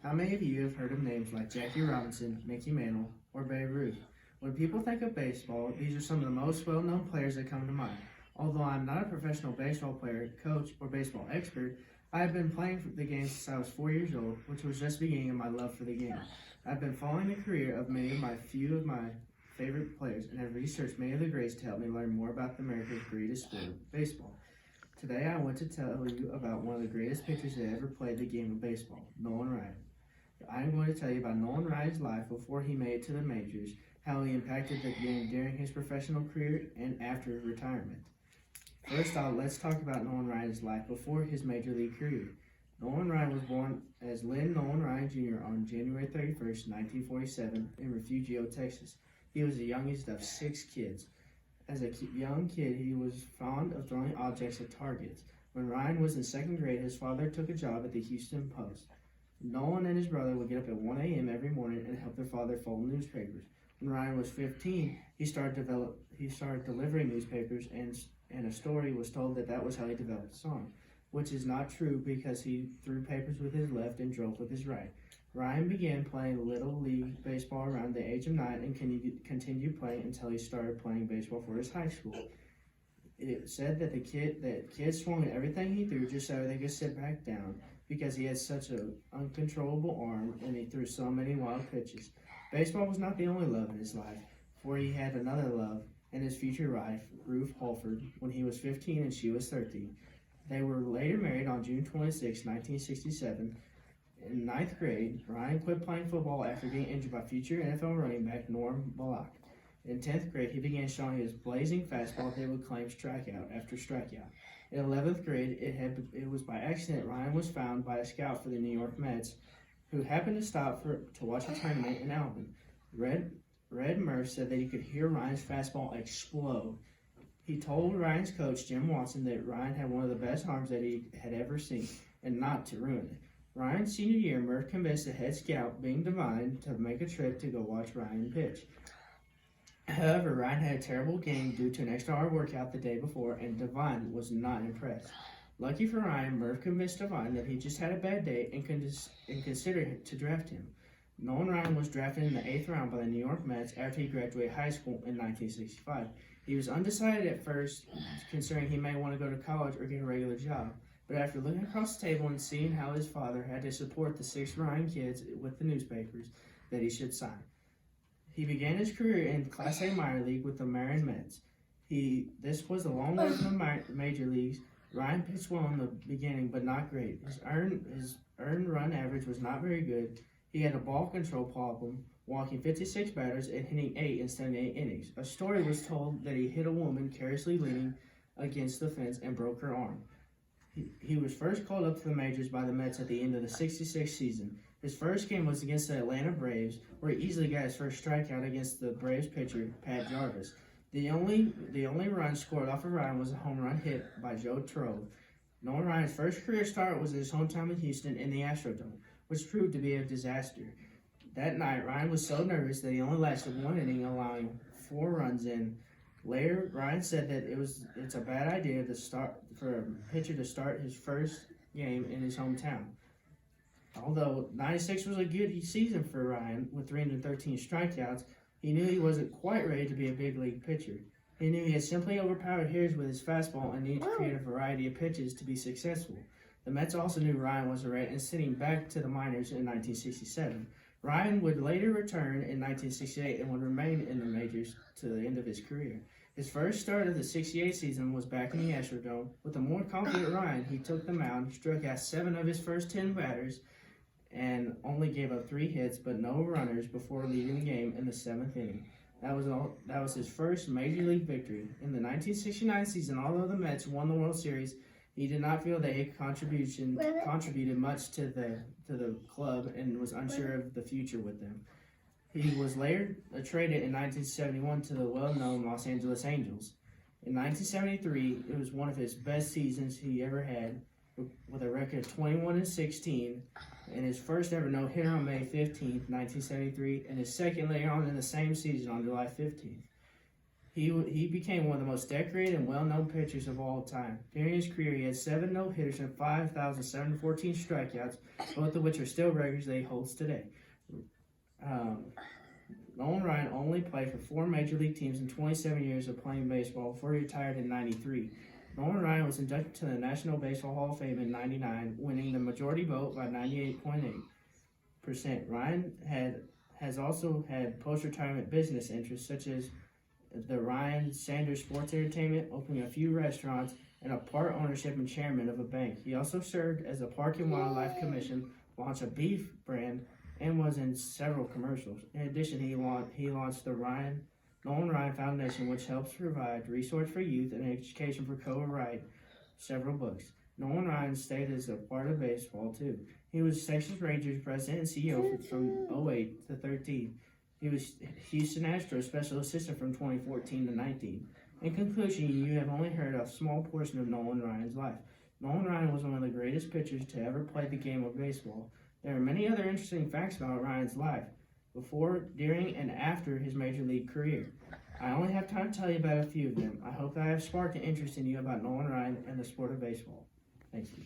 How many of you have heard of names like Jackie Robinson, Mickey Mantle, or Babe Ruth? When people think of baseball, these are some of the most well-known players that come to mind. Although I'm not a professional baseball player, coach, or baseball expert, I have been playing the game since I was 4 years old, which was just the beginning of my love for the game. I've been following the career of few of my favorite players and have researched many of the greats to help me learn more about America's greatest sport, baseball. Today I want to tell you about one of the greatest pitchers that ever played the game of baseball, Nolan Ryan. I'm going to tell you about Nolan Ryan's life before he made it to the majors, how he impacted the game during his professional career and after retirement. First off, let's talk about Nolan Ryan's life before his major league career. Nolan Ryan was born as Lynn Nolan Ryan Jr. on January 31st, 1947 in Refugio, Texas. He was the youngest of 6 kids. As a young kid, he was fond of throwing objects at targets. When Ryan was in 2nd grade, his father took a job at the Houston Post. Nolan and his brother would get up at 1 a.m. every morning and help their father fold newspapers. When Ryan was 15, he started delivering newspapers, and a story was told that was how he developed the song, which is not true because he threw papers with his left and drove with his right. Ryan began playing Little League baseball around the age of 9 and continued playing until he started playing baseball for his high school. It said that kids swung at everything he threw just so they could sit back down because he had such an uncontrollable arm and he threw so many wild pitches. Baseball was not the only love in his life, for he had another love and his future wife, Ruth Holford, when he was 15 and she was 13. They were later married on June 26, 1967. In 9th grade, Ryan quit playing football after getting injured by future NFL running back Norm Bullock. In 10th grade, he began showing his blazing fastball that would claim strikeout after strikeout. In 11th grade, it was by accident Ryan was found by a scout for the New York Mets, who happened to stop to watch a tournament in Alvin. Red Murph said that he could hear Ryan's fastball explode. He told Ryan's coach, Jim Watson, that Ryan had one of the best arms that he had ever seen, and not to ruin it. Ryan's senior year, Murph convinced the head scout, Bing Devine, to make a trip to go watch Ryan pitch. However, Ryan had a terrible game due to an extra-hour workout the day before, and Devine was not impressed. Lucky for Ryan, Murph convinced Devine that he just had a bad day and considered to draft him. Nolan Ryan was drafted in the 8th round by the New York Mets after he graduated high school in 1965. He was undecided at first, considering he may want to go to college or get a regular job. But after looking across the table and seeing how his father had to support the 6 Ryan kids with the newspapers, that he should sign. He began his career in Class A minor league with the Marin Mets. This was a long way from the major leagues. Ryan pitched well in the beginning, but not great. His earned run average was not very good. He had a ball control problem, walking 56 batters and hitting 8 in 78 innings. A story was told that he hit a woman carelessly leaning against the fence and broke her arm. He was first called up to the majors by the Mets at the end of the '66 season. His first game was against the Atlanta Braves, where he easily got his first strikeout against the Braves pitcher, Pat Jarvis. The only run scored off of Ryan was a home run hit by Joe Trove. Nolan Ryan's first career start was at his hometown in Houston in the Astrodome, which proved to be a disaster. That night, Ryan was so nervous that he only lasted 1 inning, allowing 4 runs in. Later, Ryan said that it's a bad idea for a pitcher to start his first game in his hometown. Although 96 was a good season for Ryan with 313 strikeouts, he knew he wasn't quite ready to be a big league pitcher. He knew he had simply overpowered hitters with his fastball and needed to create a variety of pitches to be successful. The Mets also knew Ryan wasn't ready and sent him back to the minors in 1967. Ryan would later return in 1968 and would remain in the majors to the end of his career. His first start of the '68 season was back in the Astrodome. With a more confident Ryan, he took the mound, struck out 7 of his first 10 batters, and only gave up 3 hits but no runners before leaving the game in the 7th inning. That was his first major league victory. In the 1969 season, although the Mets won the World Series, he did not feel that he contributed much to the club and was unsure of the future with them. He was later traded in 1971 to the well-known Los Angeles Angels. In 1973, it was one of his best seasons he ever had, with a record of 21-16, and his first ever no-hitter on May 15, 1973, and his second later on in the same season on July 15th. He became one of the most decorated and well-known pitchers of all time. During his career, he had 7 no-hitters and 5,714 strikeouts, both of which are still records that he holds today. Nolan Ryan only played for 4 major league teams in 27 years of playing baseball before he retired in '93. Nolan Ryan was inducted to the National Baseball Hall of Fame in '99, winning the majority vote by 98.8%. Ryan has also had post-retirement business interests such as the Ryan Sanders Sports Entertainment, opening a few restaurants, and a part ownership and chairman of a bank. He also served as the Park and Wildlife Commission, launched a beef brand, and was in several commercials. In addition, he launched the Nolan Ryan Foundation, which helps provide resources for youth and education for co-write several books. Nolan Ryan stayed as a part of baseball too. He was Texas Rangers president and CEO from 08 to 13. He was Houston Astros special assistant from 2014 to 19. In conclusion, you have only heard a small portion of Nolan Ryan's life. Nolan Ryan was one of the greatest pitchers to ever play the game of baseball. There are many other interesting facts about Ryan's life, before, during, and after his major league career. I only have time to tell you about a few of them. I hope that I have sparked an interest in you about Nolan Ryan and the sport of baseball. Thank you.